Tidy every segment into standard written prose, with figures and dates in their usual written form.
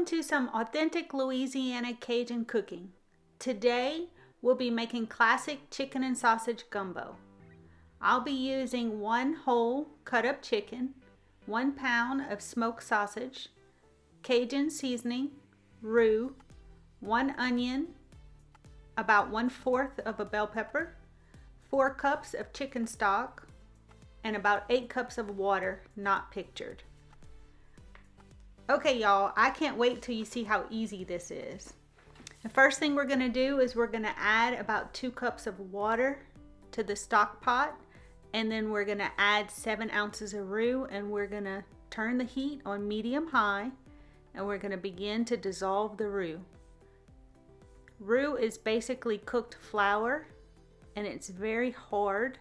Welcome to some authentic Louisiana Cajun cooking. Today, we'll be making classic chicken and sausage gumbo. I'll be using 1 whole cut up chicken, 1 pound of smoked sausage, Cajun seasoning, roux, 1 onion, about 1/4 of a bell pepper, 4 cups of chicken stock, and about 8 cups of water, not pictured. Okay, y'all, I can't wait till you see how easy this is. The first thing we're gonna do is we're gonna add about 2 cups of water to the stock pot, and then we're gonna add 7 ounces of roux, and we're gonna turn the heat on medium high, and we're gonna begin to dissolve the roux. Roux is basically cooked flour, and it's very hard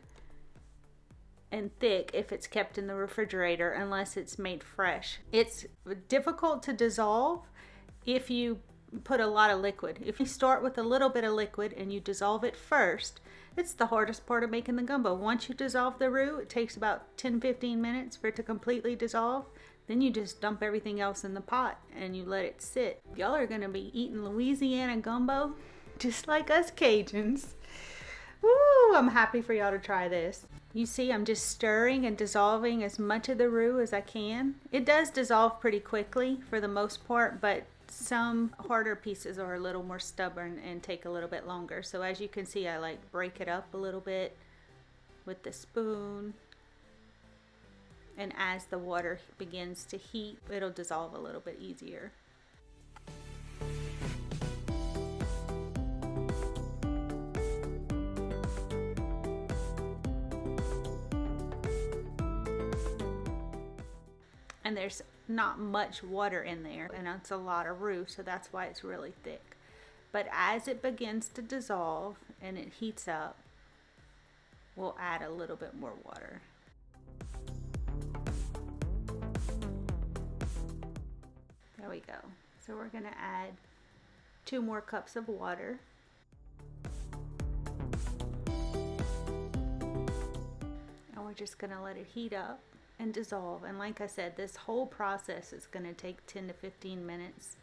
and thick if it's kept in the refrigerator unless it's made fresh. It's difficult to dissolve if you put a lot of liquid. If you start with a little bit of liquid and you dissolve it first, it's the hardest part of making the gumbo. Once you dissolve the roux, it takes about 10-15 minutes for it to completely dissolve. Then you just dump everything else in the pot and you let it sit. Y'all are gonna be eating Louisiana gumbo just like us Cajuns. Woo, I'm happy for y'all to try this. You see, I'm just stirring and dissolving as much of the roux as I can. It does dissolve pretty quickly for the most part, but some harder pieces are a little more stubborn and take a little bit longer. So as you can see, I like break it up a little bit with the spoon. And as the water begins to heat, it'll dissolve a little bit easier. And there's not much water in there, and it's a lot of roux, so that's why it's really thick. But as it begins to dissolve and it heats up, we'll add a little bit more water. There we go. So we're gonna add 2 more cups of water. And we're just gonna let it heat up and dissolve. And like I said, this whole process is going to take 10 to 15 minutes.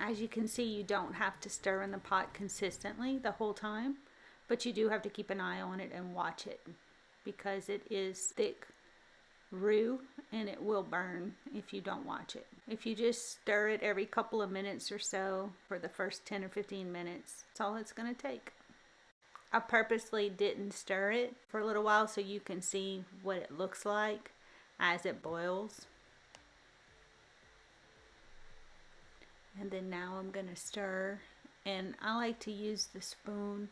As you can see, you don't have to stir in the pot consistently the whole time, but you do have to keep an eye on it and watch it because it is thick roux and it will burn if you don't watch it. If you just stir it every couple of minutes or so for the first 10 or 15 minutes, that's all it's going to take. I purposely didn't stir it for a little while so you can see what it looks like as it boils. And then now I'm gonna stir, and I like to use the spoon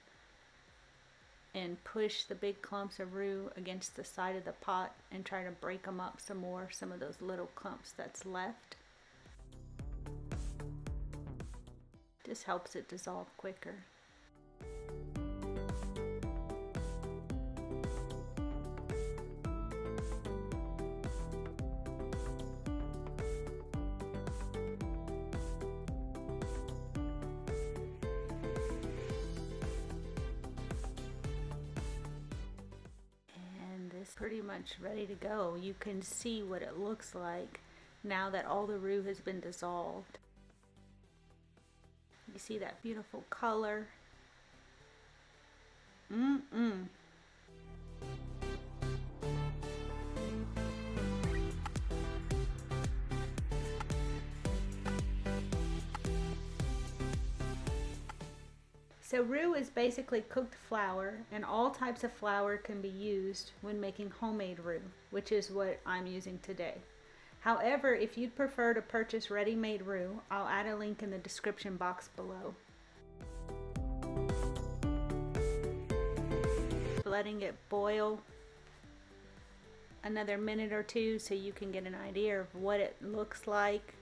and push the big clumps of roux against the side of the pot and try to break them up some more, some of those little clumps that's left. Just helps it dissolve quicker. Pretty much ready to go. You can see what it looks like now that all the roux has been dissolved. You see that beautiful color? So roux is basically cooked flour, and all types of flour can be used when making homemade roux, which is what I'm using today. However, if you'd prefer to purchase ready-made roux, I'll add a link in the description box below. Letting it boil another minute or two so you can get an idea of what it looks like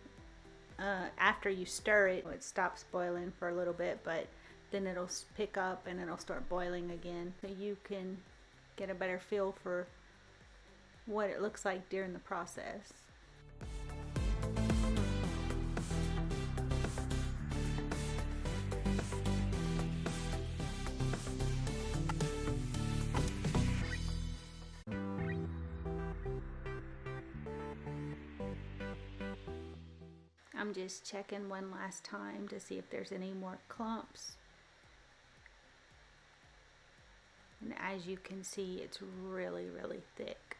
after you stir it. It stops boiling for a little bit, but then it'll pick up and it'll start boiling again. So you can get a better feel for what it looks like during the process. I'm just checking one last time to see if there's any more clumps. And as you can see, it's really, really thick.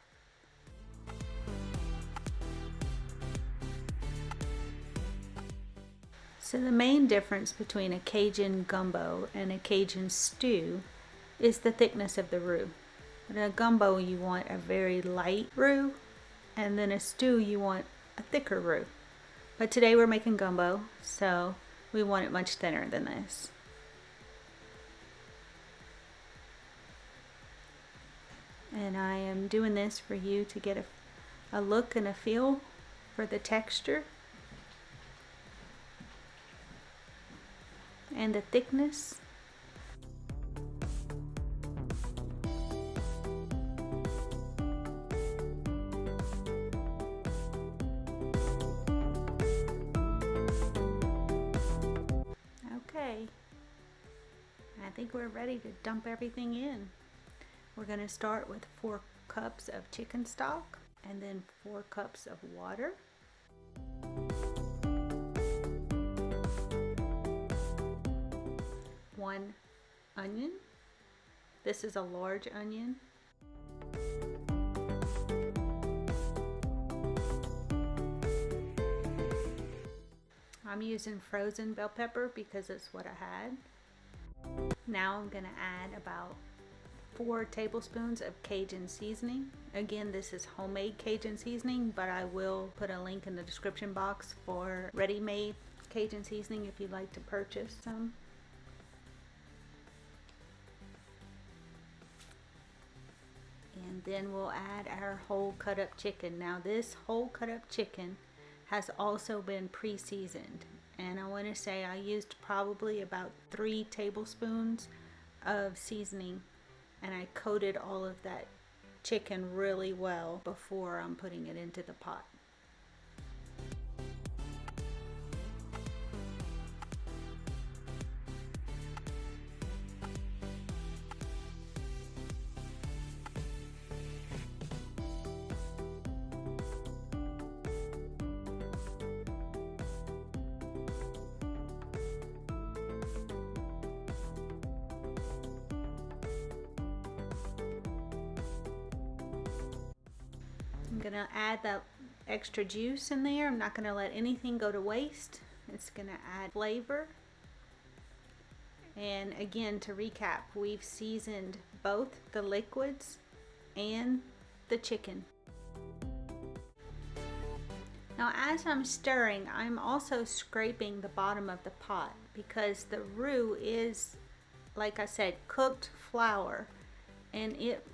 So the main difference between a Cajun gumbo and a Cajun stew is the thickness of the roux. In a gumbo, you want a very light roux, and then a stew, you want a thicker roux. But today we're making gumbo, so we want it much thinner than this. And I am doing this for you to get a look and a feel for the texture and the thickness. Okay, I think we're ready to dump everything in. We're going to start with 4 cups of chicken stock and then 4 cups of water. 1 onion. This is a large onion. I'm using frozen bell pepper because it's what I had. Now I'm going to add about 4 tablespoons of Cajun seasoning. Again, this is homemade Cajun seasoning, but I will put a link in the description box for ready-made Cajun seasoning if you'd like to purchase some. And then we'll add our whole cut up chicken. Now this whole cut up chicken has also been pre-seasoned, and I want to say I used probably about 3 tablespoons of seasoning, and I coated all of that chicken really well before I'm putting it into the pot. I'm gonna add that extra juice in there. I'm not gonna let anything go to waste. It's gonna add flavor. And again, to recap, we've seasoned both the liquids and the chicken. Now as I'm stirring, I'm also scraping the bottom of the pot because the roux is, like I said, cooked flour, and it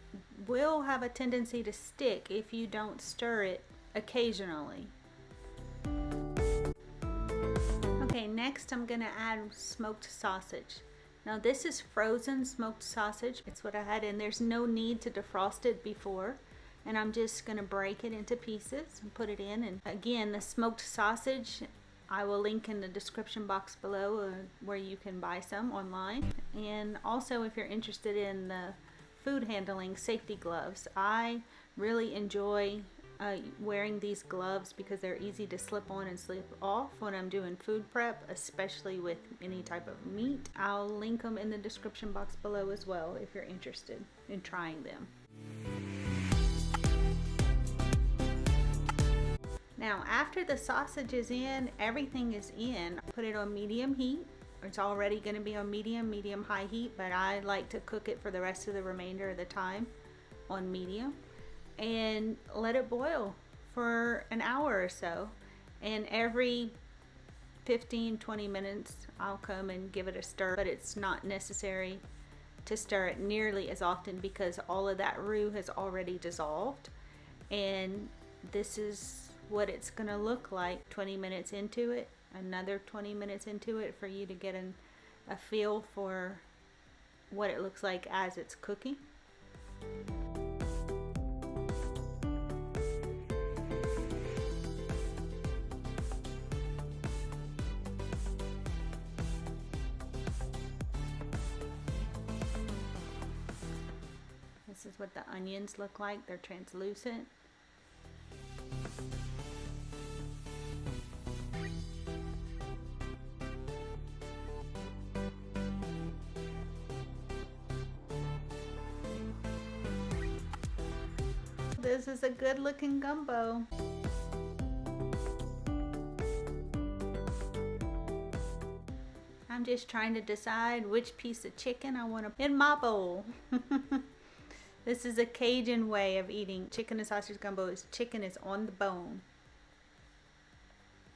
will have a tendency to stick if you don't stir it occasionally. Okay, next I'm gonna add smoked sausage. Now this is frozen smoked sausage. It's what I had, and there's no need to defrost it before. And I'm just gonna break it into pieces and put it in. And again, the smoked sausage, I will link in the description box below where you can buy some online. And also, if you're interested in the food handling safety gloves, I really enjoy wearing these gloves because they're easy to slip on and slip off when I'm doing food prep, especially with any type of meat. I'll link them in the description box below as well if you're interested in trying them. Now after the sausage is in, everything is in, put it on medium heat. It's already going to be on medium high heat, but I like to cook it for the rest of the remainder of the time on medium, and let it boil for an hour or so. And every 15-20 minutes I'll come and give it a stir, but it's not necessary to stir it nearly as often because all of that roux has already dissolved. And this is what it's going to look like 20 minutes into it. Another 20 minutes into it for you to get a feel for what it looks like as it's cooking. This is what the onions look like. They're translucent. This is a good looking gumbo. I'm just trying to decide which piece of chicken I want to in my bowl. This is a Cajun way of eating chicken and sausage gumbo. Chicken is on the bone.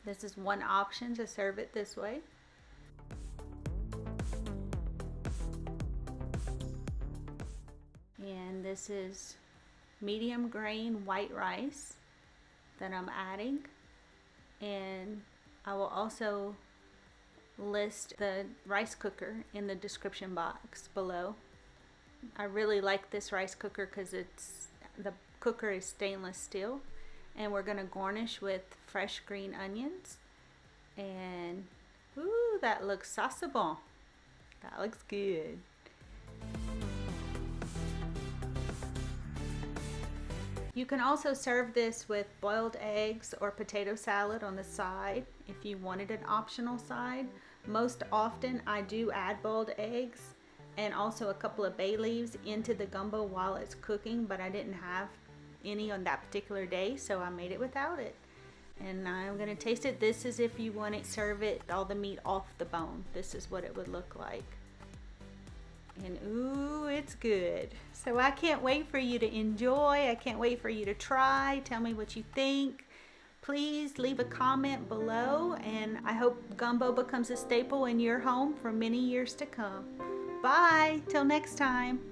This is one option to serve it this way. And this is medium grain white rice that I'm adding. And I will also list the rice cooker in the description box below. I really like this rice cooker because the cooker is stainless steel, and we're gonna garnish with fresh green onions. And ooh, that looks sauce bon. That looks good. You can also serve this with boiled eggs or potato salad on the side if you wanted an optional side. Most often I do add boiled eggs and also a couple of bay leaves into the gumbo while it's cooking, but I didn't have any on that particular day, so I made it without it. And I'm gonna taste it. This is if you want to serve it all the meat off the bone. This is what it would look like. And ooh, it's good. So I can't wait for you to enjoy. I can't wait for you to try. Tell me what you think. Please leave a comment below, and I hope gumbo becomes a staple in your home for many years to come. Bye, till next time.